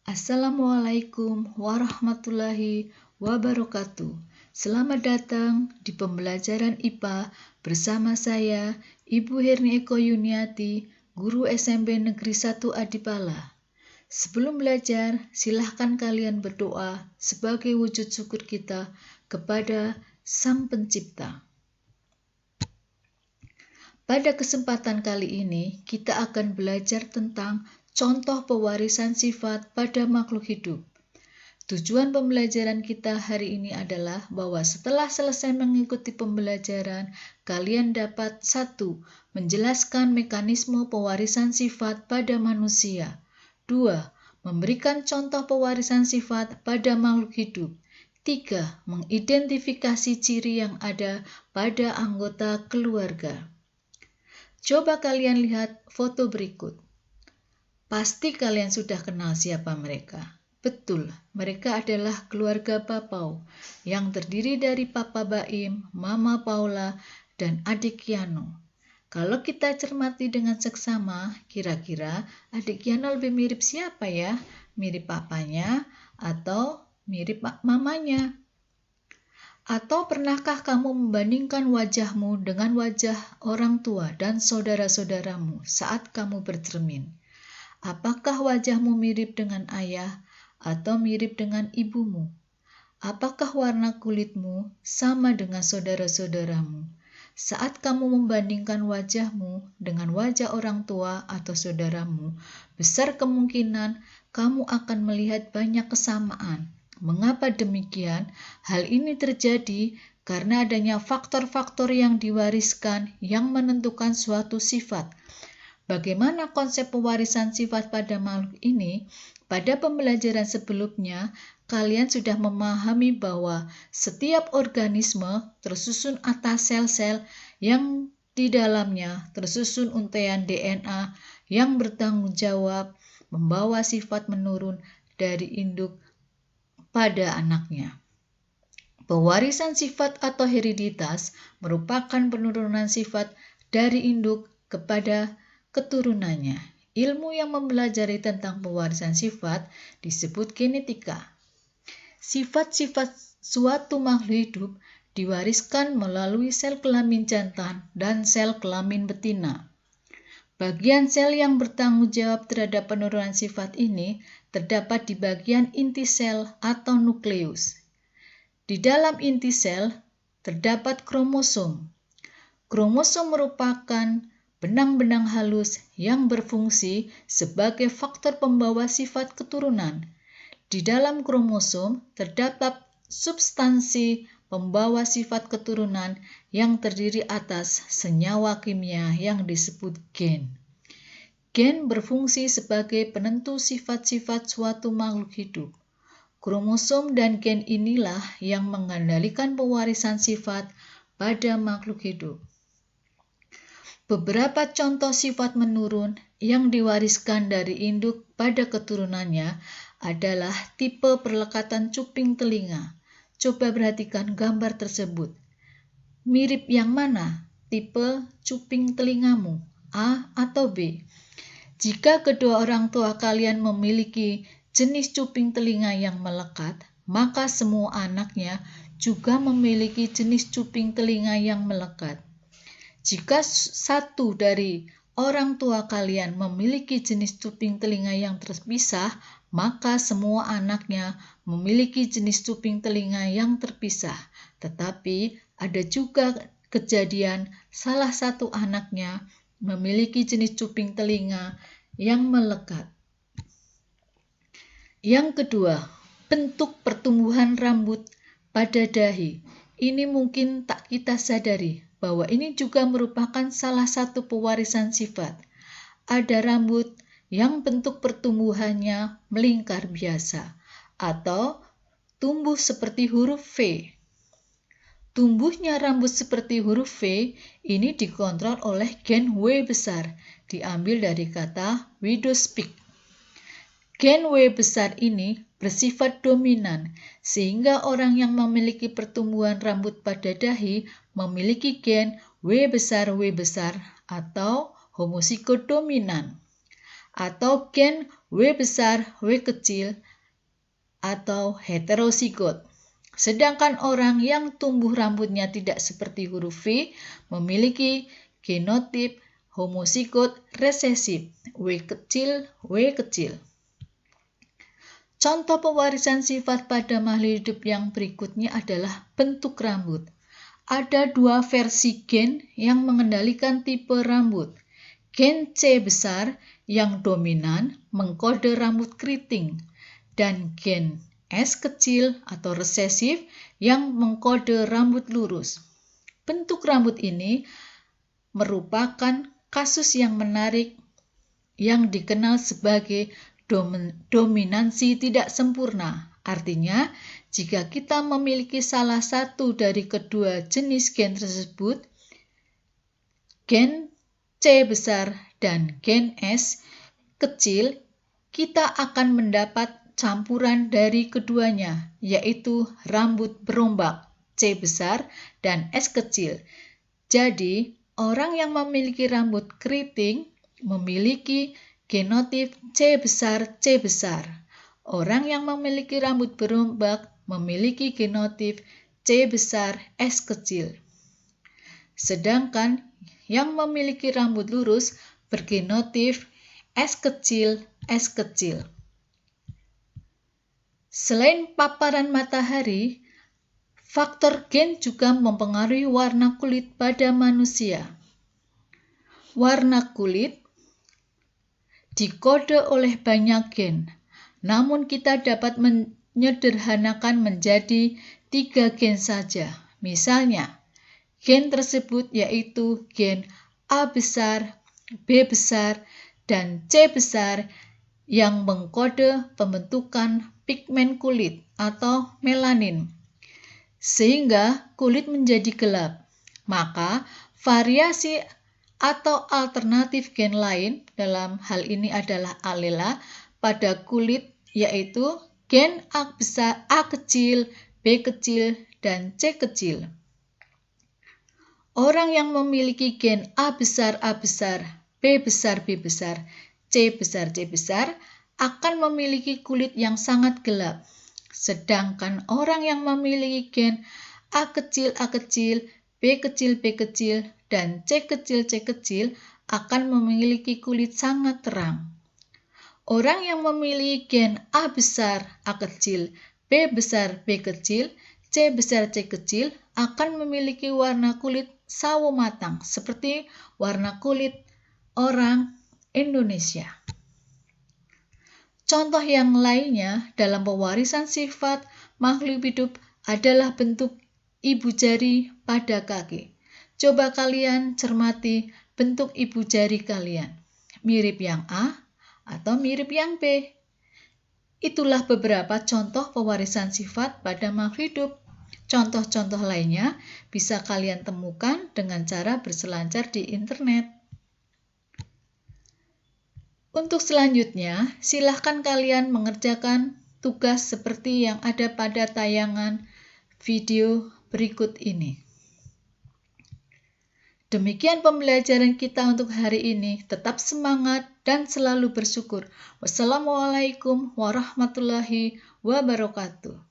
Assalamualaikum warahmatullahi wabarakatuh. Selamat datang di pembelajaran IPA bersama saya, Ibu Herni Eko Yuniati, Guru SMP Negeri 1 Adipala. Sebelum belajar, silahkan kalian berdoa sebagai wujud syukur kita kepada Sang Pencipta. Pada kesempatan kali ini, kita akan belajar tentang contoh pewarisan sifat pada makhluk hidup. Tujuan pembelajaran kita hari ini adalah bahwa setelah selesai mengikuti pembelajaran, kalian dapat 1. Menjelaskan mekanisme pewarisan sifat pada manusia. 2. Memberikan contoh pewarisan sifat pada makhluk hidup. 3. Mengidentifikasi ciri yang ada pada anggota keluarga. Coba kalian lihat foto berikut. Pasti kalian sudah kenal siapa mereka. Betul, mereka adalah keluarga Papau yang terdiri dari Papa Baim, Mama Paula, dan adik Kiano. Kalau kita cermati dengan seksama, kira-kira adik Kiano lebih mirip siapa ya? Mirip papanya atau mirip mamanya? Atau pernahkah kamu membandingkan wajahmu dengan wajah orang tua dan saudara-saudaramu saat kamu bercermin? Apakah wajahmu mirip dengan ayah atau mirip dengan ibumu? Apakah warna kulitmu sama dengan saudara-saudaramu? Saat kamu membandingkan wajahmu dengan wajah orang tua atau saudaramu, besar kemungkinan kamu akan melihat banyak kesamaan. Mengapa demikian? Hal ini terjadi karena adanya faktor-faktor yang diwariskan yang menentukan suatu sifat. Bagaimana konsep pewarisan sifat pada makhluk ini? Pada pembelajaran sebelumnya, kalian sudah memahami bahwa setiap organisme tersusun atas sel-sel yang di dalamnya tersusun untaian DNA yang bertanggung jawab membawa sifat menurun dari induk pada anaknya. Pewarisan sifat atau hereditas merupakan penurunan sifat dari induk kepada keturunannya. Ilmu yang mempelajari tentang pewarisan sifat disebut genetika. Sifat-sifat suatu makhluk hidup diwariskan melalui sel kelamin jantan dan sel kelamin betina. Bagian sel yang bertanggung jawab terhadap penurunan sifat ini terdapat di bagian inti sel atau nukleus. Di dalam inti sel terdapat kromosom. Kromosom merupakan benang-benang halus yang berfungsi sebagai faktor pembawa sifat keturunan. Di dalam kromosom terdapat substansi pembawa sifat keturunan yang terdiri atas senyawa kimia yang disebut gen. Gen berfungsi sebagai penentu sifat-sifat suatu makhluk hidup. Kromosom dan gen inilah yang mengendalikan pewarisan sifat pada makhluk hidup. Beberapa contoh sifat menurun yang diwariskan dari induk pada keturunannya adalah tipe perlekatan cuping telinga. Coba perhatikan gambar tersebut. Mirip yang mana? Tipe cuping telingamu, A atau B? Jika kedua orang tua kalian memiliki jenis cuping telinga yang melekat, maka semua anaknya juga memiliki jenis cuping telinga yang melekat. Jika satu dari orang tua kalian memiliki jenis cuping telinga yang terpisah, maka semua anaknya memiliki jenis cuping telinga yang terpisah. Tetapi ada juga kejadian salah satu anaknya memiliki jenis cuping telinga yang melekat. Yang kedua, bentuk pertumbuhan rambut pada dahi. Ini mungkin tak kita sadari bahwa ini juga merupakan salah satu pewarisan sifat. Ada rambut yang bentuk pertumbuhannya melingkar biasa atau tumbuh seperti huruf V. Tumbuhnya rambut seperti huruf V ini dikontrol oleh gen W besar, diambil dari kata widow speak. Gen W besar ini bersifat dominan, sehingga orang yang memiliki pertumbuhan rambut pada dahi memiliki gen W besar atau homosigo dominan. Atau gen W besar, W kecil, atau heterozigot. Sedangkan orang yang tumbuh rambutnya tidak seperti huruf V memiliki genotip homozigot resesif, W kecil, W kecil. Contoh pewarisan sifat pada makhluk hidup yang berikutnya adalah bentuk rambut. Ada dua versi gen yang mengendalikan tipe rambut. Gen C besar yang dominan mengkode rambut keriting, dan gen S kecil atau resesif yang mengkode rambut lurus. Bentuk rambut ini merupakan kasus yang menarik yang dikenal sebagai dominansi tidak sempurna. Artinya, jika kita memiliki salah satu dari kedua jenis gen tersebut, gen C besar dan gen S kecil, kita akan mendapat campuran dari keduanya, yaitu rambut berombak C besar dan S kecil. Jadi, orang yang memiliki rambut keriting memiliki genotip C besar, C besar. Orang yang memiliki rambut berombak memiliki genotip C besar, S kecil. Sedangkan yang memiliki rambut lurus bergenotip S kecil, S kecil. Selain paparan matahari, faktor gen juga mempengaruhi warna kulit pada manusia. Warna kulit dikode oleh banyak gen, namun kita dapat menyederhanakan menjadi 3 gen saja. Misalnya, gen tersebut yaitu gen A besar, B besar, dan C besar yang mengkode pembentukan pigmen kulit atau melanin, sehingga kulit menjadi gelap. Maka variasi atau alternatif gen lain dalam hal ini adalah alela pada kulit, yaitu gen A besar, A kecil, B kecil, dan C kecil. Orang yang memiliki gen A besar, B besar, B besar, C besar, C besar akan memiliki kulit yang sangat gelap. Sedangkan orang yang memiliki gen A kecil, B kecil, B kecil, dan C kecil, C kecil akan memiliki kulit sangat terang. Orang yang memiliki gen A besar, A kecil, B besar, B kecil, C besar, C kecil akan memiliki warna kulit sawo matang seperti warna kulit orang Indonesia. Contoh yang lainnya dalam pewarisan sifat makhluk hidup adalah bentuk ibu jari pada kaki. Coba kalian cermati bentuk ibu jari kalian. Mirip yang A atau mirip yang B? Itulah beberapa contoh pewarisan sifat pada makhluk hidup. Contoh-contoh lainnya bisa kalian temukan dengan cara berselancar di internet. Untuk selanjutnya, silahkan kalian mengerjakan tugas seperti yang ada pada tayangan video berikut ini. Demikian pembelajaran kita untuk hari ini. Tetap semangat dan selalu bersyukur. Wassalamualaikum warahmatullahi wabarakatuh.